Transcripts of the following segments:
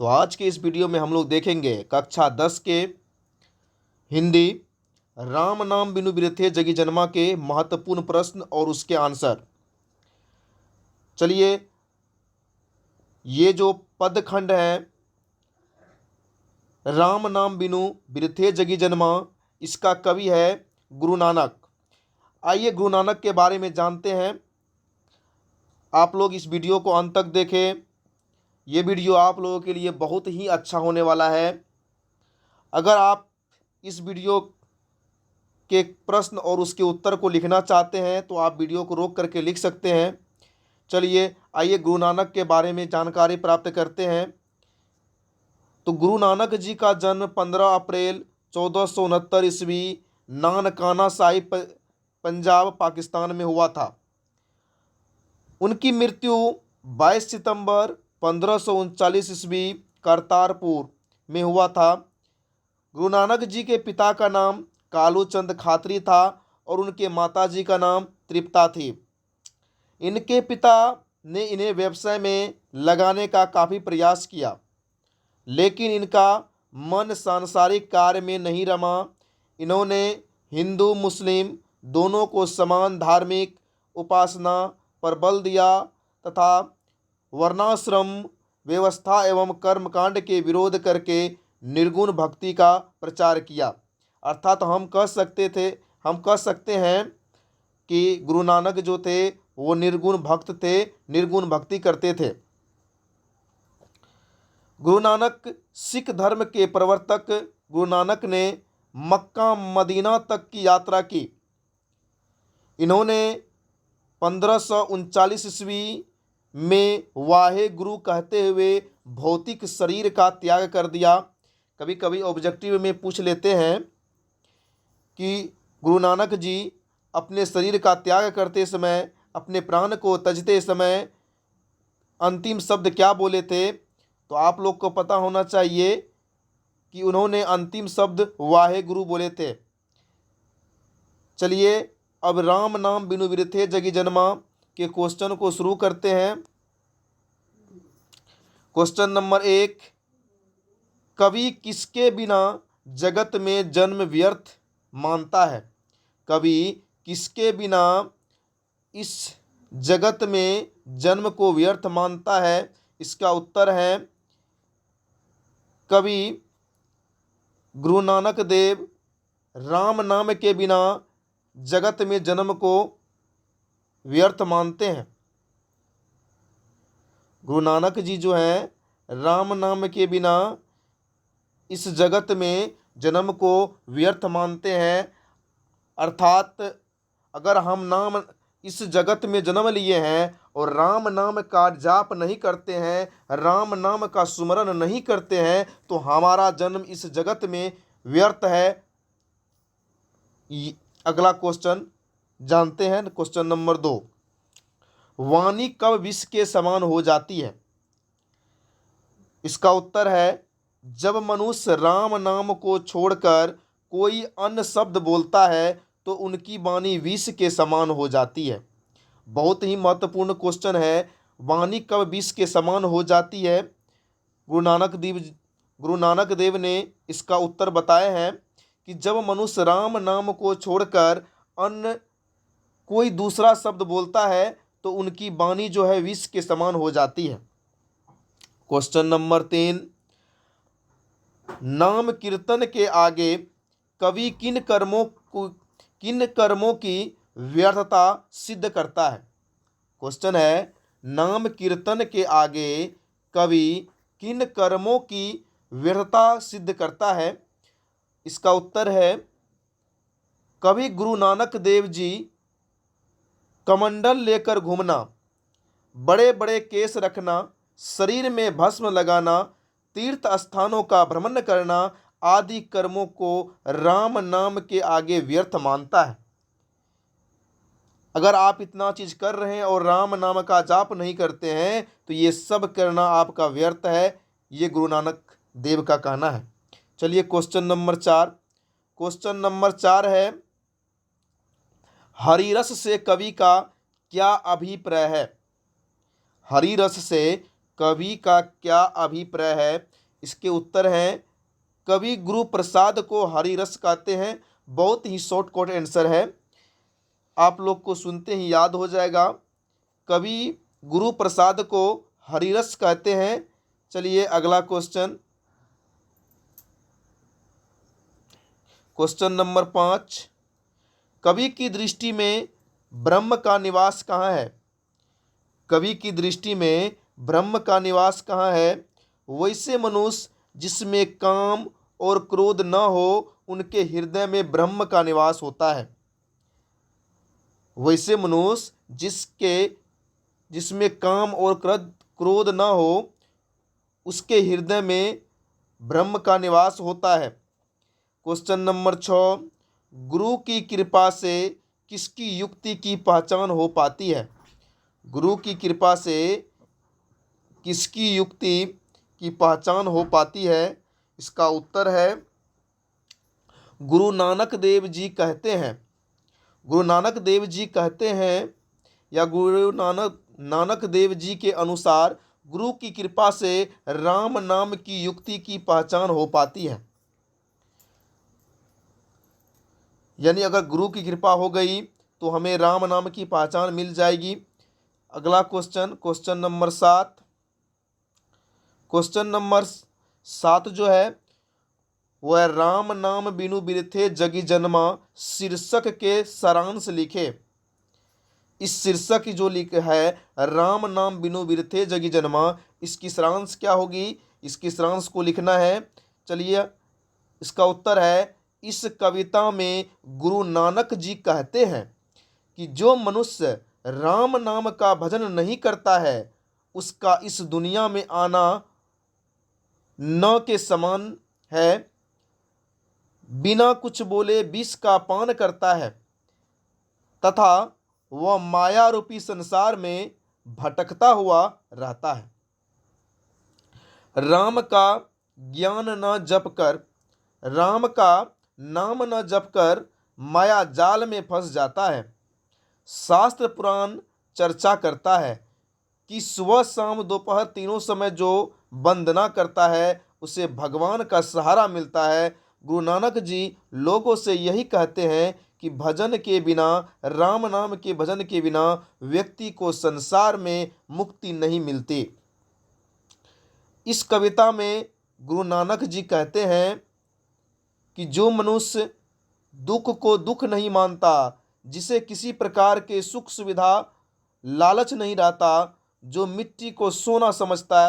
तो आज के इस वीडियो में हम लोग देखेंगे कक्षा 10 के हिंदी राम नाम बिनु बिरथे जगी जन्मा के महत्वपूर्ण प्रश्न और उसके आंसर। चलिए, ये जो पदखंड है राम नाम बिनु बिरथे जगी जन्मा, इसका कवि है गुरु नानक। आइए गुरु नानक के बारे में जानते हैं। आप लोग इस वीडियो को अंत तक देखें। ये वीडियो आप लोगों के लिए बहुत ही अच्छा होने वाला है। अगर आप इस वीडियो के प्रश्न और उसके उत्तर को लिखना चाहते हैं तो आप वीडियो को रोक करके लिख सकते हैं। चलिए आइए गुरु नानक के बारे में जानकारी प्राप्त करते हैं। तो गुरु नानक जी का जन्म 15 अप्रैल 1469 ईस्वी नानकाना साहिब पंजाब पाकिस्तान में हुआ था। उनकी मृत्यु 22 सितंबर 1539 ईस्वी करतारपुर में हुआ था। गुरु नानक जी के पिता का नाम कालू चंद खातरी था और उनके माताजी का नाम तृप्ता थी। इनके पिता ने इन्हें व्यवसाय में लगाने का काफ़ी प्रयास किया, लेकिन इनका मन सांसारिक कार्य में नहीं रमा। इन्होंने हिंदू मुस्लिम दोनों को समान धार्मिक उपासना पर बल दिया तथा वर्णाश्रम व्यवस्था एवं कर्मकांड के विरोध करके निर्गुण भक्ति का प्रचार किया। अर्थात हम कह सकते हैं कि गुरु नानक जो थे वो निर्गुण भक्त थे, निर्गुण भक्ति करते थे। गुरु नानक सिख धर्म के प्रवर्तक गुरु नानक ने मक्का मदीना तक की यात्रा की। इन्होंने 1539 ईस्वी में वाहे गुरु कहते हुए भौतिक शरीर का त्याग कर दिया। कभी कभी ऑब्जेक्टिव में पूछ लेते हैं कि गुरु नानक जी अपने शरीर का त्याग करते समय, अपने प्राण को त्यजते समय अंतिम शब्द क्या बोले थे। तो आप लोग को पता होना चाहिए कि उन्होंने अंतिम शब्द वाहे गुरु बोले थे। चलिए अब राम नाम बिनु बिरथे जगी जन्मा के क्वेश्चन को शुरू करते हैं। क्वेश्चन नंबर 1, कवि किसके बिना जगत में जन्म व्यर्थ मानता है? कवि किसके बिना इस जगत में जन्म को व्यर्थ मानता है? इसका उत्तर है कवि गुरु नानक देव राम नाम के बिना जगत में जन्म को व्यर्थ मानते हैं। गुरु नानक जी जो हैं राम नाम के बिना इस जगत में जन्म को व्यर्थ मानते हैं। अर्थात अगर हम नाम इस जगत में जन्म लिए हैं और राम नाम का जाप नहीं करते हैं, राम नाम का सुमरन नहीं करते हैं, तो हमारा जन्म इस जगत में व्यर्थ है। अगला क्वेश्चन जानते हैं। क्वेश्चन नंबर 2, वाणी कब विष के समान हो जाती है? इसका उत्तर है जब मनुष्य राम नाम को छोड़कर कोई अन्य शब्द बोलता है तो उनकी वाणी विष के समान हो जाती है। बहुत ही महत्वपूर्ण क्वेश्चन है, वाणी कब विष के समान हो जाती है? गुरु नानक देव ने इसका उत्तर बताए हैं कि जब मनुष्य राम नाम को छोड़कर अन्य कोई दूसरा शब्द बोलता है तो उनकी वाणी जो है विष के समान हो जाती है। क्वेश्चन नंबर 3, नाम कीर्तन के आगे कवि किन कर्मों की व्यर्थता सिद्ध करता है? क्वेश्चन है, नाम कीर्तन के आगे कवि किन कर्मों की व्यर्थता सिद्ध करता है? इसका उत्तर है कवि गुरु नानक देव जी कमंडल लेकर घूमना, बड़े बड़े केस रखना, शरीर में भस्म लगाना, तीर्थ स्थानों का भ्रमण करना आदि कर्मों को राम नाम के आगे व्यर्थ मानता है। अगर आप इतना चीज कर रहे हैं और राम नाम का जाप नहीं करते हैं तो ये सब करना आपका व्यर्थ है। ये गुरु नानक देव का कहना है। चलिए क्वेश्चन नंबर 4। क्वेश्चन नंबर 4 है, हरिरस से कवि का क्या अभिप्राय है? हरिरस से कवि का क्या अभिप्राय है? इसके उत्तर हैं कवि गुरु प्रसाद को हरिरस कहते हैं। बहुत ही शॉर्टकट आंसर है, आप लोग को सुनते ही याद हो जाएगा। कवि गुरु प्रसाद को हरिरस कहते हैं। चलिए अगला क्वेश्चन, क्वेश्चन नंबर 5। कवि की दृष्टि में ब्रह्म का निवास कहाँ है? कवि की दृष्टि में ब्रह्म का निवास कहाँ है? वैसे मनुष्य जिसमें काम और क्रोध न हो उनके हृदय में ब्रह्म का निवास होता है। वैसे मनुष्य जिसमें काम और क्रोध न हो उसके हृदय में ब्रह्म का निवास होता है। Question number 6। गुरु की कृपा से किसकी युक्ति की पहचान हो पाती है? गुरु की कृपा से किसकी युक्ति की पहचान हो पाती है? इसका उत्तर है गुरु नानक देव जी कहते हैं। गुरु नानक देव जी कहते हैं या गुरु नानक देव जी के अनुसार गुरु की कृपा से राम नाम की युक्ति की पहचान हो पाती है। यानी अगर गुरु की कृपा हो गई तो हमें राम नाम की पहचान मिल जाएगी। अगला question, question number 7। Question number 7 जो है वह राम नाम बिनु बिरथे जगी जन्मा शीर्षक के सारांश लिखे। इस शीर्षक जो लिख है राम नाम बिनु बिरथे जगी जन्मा, इसकी सारांश क्या होगी? इसकी सारांश को लिखना है। चलिए इसका उत्तर है इस कविता में गुरु नानक जी कहते हैं कि जो मनुष्य राम नाम का भजन नहीं करता है उसका इस दुनिया में आना न के समान है। बिना कुछ बोले विष का पान करता है तथा वह माया रूपी संसार में भटकता हुआ रहता है। राम का ज्ञान न जप कर, राम का नाम न जप कर माया जाल में फंस जाता है। शास्त्र पुराण चर्चा करता है कि सुबह शाम दोपहर तीनों समय जो वंदना करता है उसे भगवान का सहारा मिलता है। गुरु नानक जी लोगों से यही कहते हैं कि भजन के बिना, राम नाम के भजन के बिना व्यक्ति को संसार में मुक्ति नहीं मिलती। इस कविता में गुरु नानक जी कहते हैं कि जो मनुष्य दुख को दुख नहीं मानता, जिसे किसी प्रकार के सुख सुविधा लालच नहीं रहता, जो मिट्टी को सोना समझता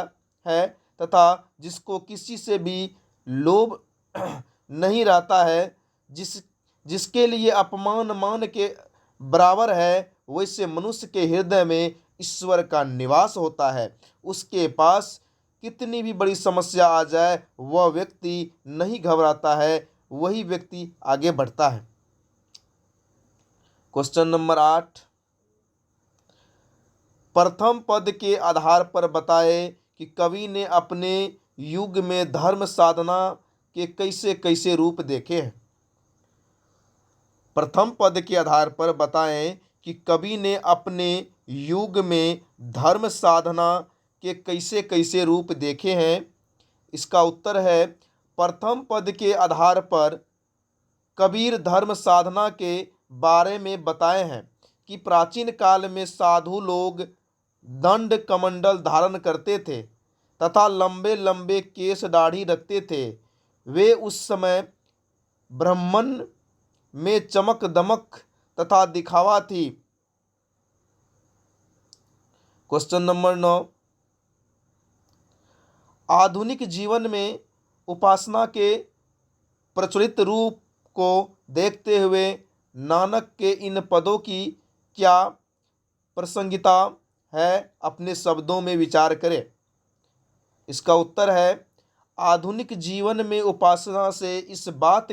है तथा जिसको किसी से भी लोभ नहीं रहता है, जिसके लिए अपमान मान के बराबर है, वैसे मनुष्य के हृदय में ईश्वर का निवास होता है। उसके पास कितनी भी बड़ी समस्या आ जाए वह व्यक्ति नहीं घबराता है, वही व्यक्ति आगे बढ़ता है। Question number 8। प्रथम पद के आधार पर बताएं कि कवि ने अपने युग में धर्म साधना के कैसे कैसे रूप देखे हैं। प्रथम पद के आधार पर बताएं कि कवि ने अपने युग में धर्म साधना के कैसे कैसे रूप देखे हैं। इसका उत्तर है प्रथम पद के आधार पर कबीर धर्म साधना के बारे में बताए हैं कि प्राचीन काल में साधु लोग दंड कमंडल धारण करते थे तथा लंबे लंबे केश दाढ़ी रखते थे। वे उस समय ब्राह्मण में चमक दमक तथा दिखावा थी। Question number 9। आधुनिक जीवन में उपासना के प्रचलित रूप को देखते हुए नानक के इन पदों की क्या प्रासंगिकता है, अपने शब्दों में विचार करें। इसका उत्तर है आधुनिक जीवन में उपासना से इस बात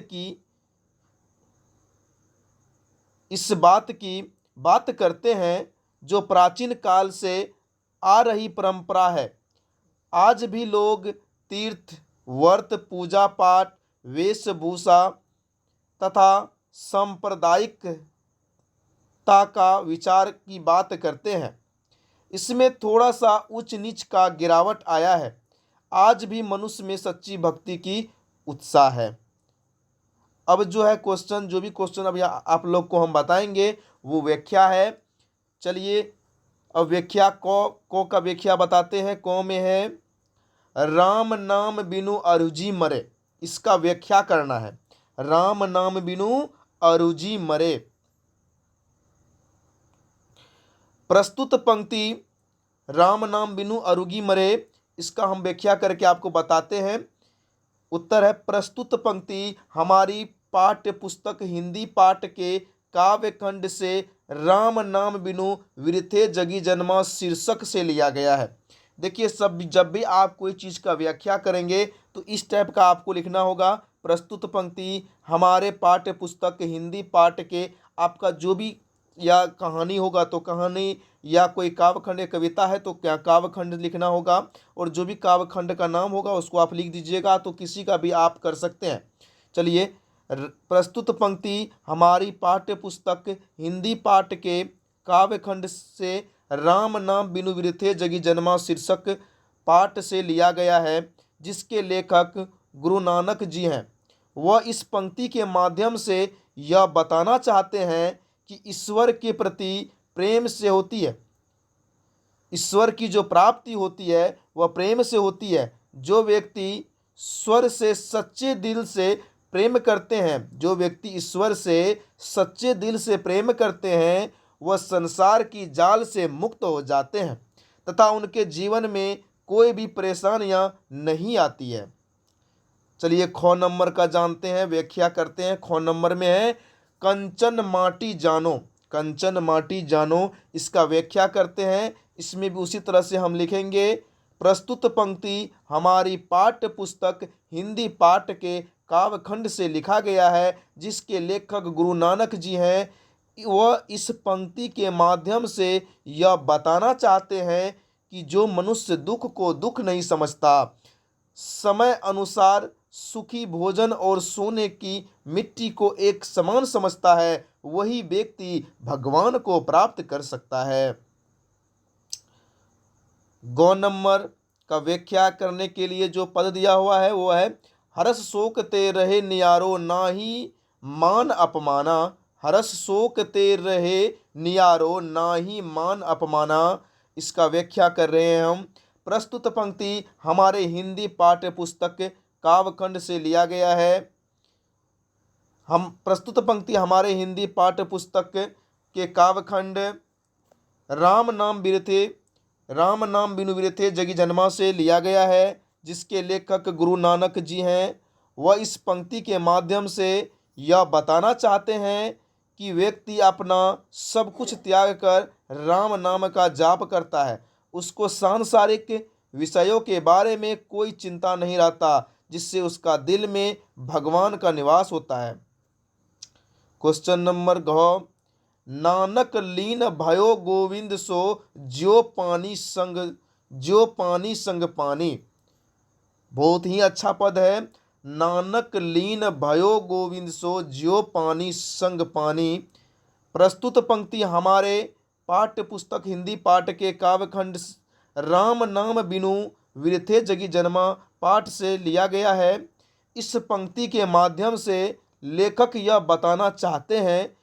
करते हैं जो प्राचीन काल से आ रही परंपरा है। आज भी लोग तीर्थ व्रत पूजा पाठ वेशभूषा तथा सांप्रदायिकता का विचार की बात करते हैं। इसमें थोड़ा सा उच्च नीच का गिरावट आया है। आज भी मनुष्य में सच्ची भक्ति की उत्साह है। अब जो है क्वेश्चन, जो भी क्वेश्चन अब आप लोग को हम बताएंगे वो व्याख्या है। चलिए अब व्याख्या को का व्याख्या बताते हैं। को में है राम नाम बिनु अरुजी मरे, इसका व्याख्या करना है। राम नाम बिनु अरुजी मरे। प्रस्तुत पंक्ति राम नाम बिनु अरुगी मरे, इसका हम व्याख्या करके आपको बताते हैं। उत्तर है प्रस्तुत पंक्ति हमारी पाठ्य पुस्तक हिंदी पाठ के काव्य खंड से राम नाम बिनु विरथे जगी जन्मा शीर्षक से लिया गया है। देखिए सब जब भी आप कोई चीज़ का व्याख्या करेंगे तो इस टाइप का आपको लिखना होगा। प्रस्तुत पंक्ति हमारे पाठ्य पुस्तक हिंदी पाठ के, आपका जो भी या कहानी होगा तो कहानी, या कोई काव्यखंड या कविता है तो क्या काव्यखंड लिखना होगा, और जो भी काव्यखंड का नाम होगा उसको आप लिख दीजिएगा। तो किसी का भी आप कर सकते हैं। चलिए प्रस्तुत पंक्ति हमारी पाठ्य पुस्तक हिंदी पाठ के काव्यखंड से राम नाम बिनु विरथे जगी जन्मा शीर्षक पाठ से लिया गया है, जिसके लेखक गुरु नानक जी हैं। वह इस पंक्ति के माध्यम से यह बताना चाहते हैं कि ईश्वर के प्रति प्रेम से होती है। ईश्वर की जो प्राप्ति होती है वह प्रेम से होती है। जो व्यक्ति ईश्वर से सच्चे दिल से प्रेम करते हैं, जो व्यक्ति ईश्वर से सच्चे दिल से प्रेम करते हैं, वह संसार की जाल से मुक्त हो जाते हैं तथा उनके जीवन में कोई भी परेशानियां नहीं आती है। चलिए ख नंबर का जानते हैं, व्याख्या करते हैं। ख नंबर में है कंचन माटी जानो। कंचन माटी जानो, इसका व्याख्या करते हैं। इसमें भी उसी तरह से हम लिखेंगे प्रस्तुत पंक्ति हमारी पाठ्य पुस्तक हिंदी पाठ के काव्यखंड से लिखा गया है, जिसके लेखक गुरु नानक जी हैं। वह इस पंक्ति के माध्यम से यह बताना चाहते हैं कि जो मनुष्य दुख को दुख नहीं समझता, समय अनुसार सुखी भोजन और सोने की मिट्टी को एक समान समझता है, वही व्यक्ति भगवान को प्राप्त कर सकता है। गौ नंबर का व्याख्या करने के लिए जो पद दिया हुआ है वो है हरस शोक ते रहे नियारो नाही मान अपमाना। हरस शोक ते रहे नियारो नाही मान अपमाना, इसका व्याख्या कर रहे हैं हम। प्रस्तुत पंक्ति हमारे हिंदी पाठ्य पुस्तक काव्यखंड से लिया गया है। हम प्रस्तुत पंक्ति हमारे हिंदी पाठ्य पुस्तक के काव्यखंड राम नाम बिनु विरथे जगी जन्मा से लिया गया है, जिसके लेखक गुरु नानक जी हैं। वह इस पंक्ति के माध्यम से यह बताना चाहते हैं कि व्यक्ति अपना सब कुछ त्याग कर राम नाम का जाप करता है, उसको सांसारिक विषयों के बारे में कोई चिंता नहीं रहता, जिससे उसका दिल में भगवान का निवास होता है। क्वेश्चन नंबर घ नानक लीन भयो गोविंद सो ज्यो पानी संग पानी। बहुत ही अच्छा पद है। नानक लीन भयो गोविंद सो ज्यो पानी संग पानी। प्रस्तुत पंक्ति हमारे पाठ्य पुस्तक हिंदी पाठ के काव्यखंड राम नाम बिनु विरथे जगी जन्मा पाठ से लिया गया है। इस पंक्ति के माध्यम से लेखक यह बताना चाहते हैं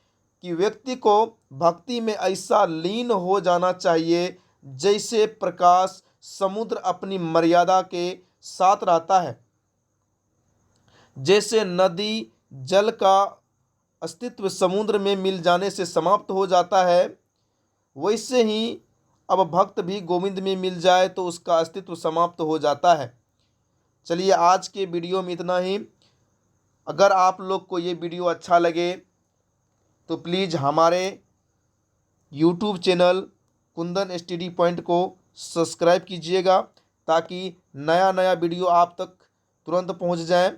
कि व्यक्ति को भक्ति में ऐसा लीन हो जाना चाहिए जैसे प्रकाश समुद्र अपनी मर्यादा के साथ रहता है। जैसे नदी जल का अस्तित्व समुद्र में मिल जाने से समाप्त हो जाता है, वैसे ही अब भक्त भी गोविंद में मिल जाए तो उसका अस्तित्व समाप्त हो जाता है। चलिए आज के वीडियो में इतना ही। अगर आप लोग को ये वीडियो अच्छा लगे तो प्लीज़ हमारे YouTube channel Kundan study point को सब्सक्राइब कीजिएगा, ताकि नया वीडियो आप तक तुरंत पहुंच जाए।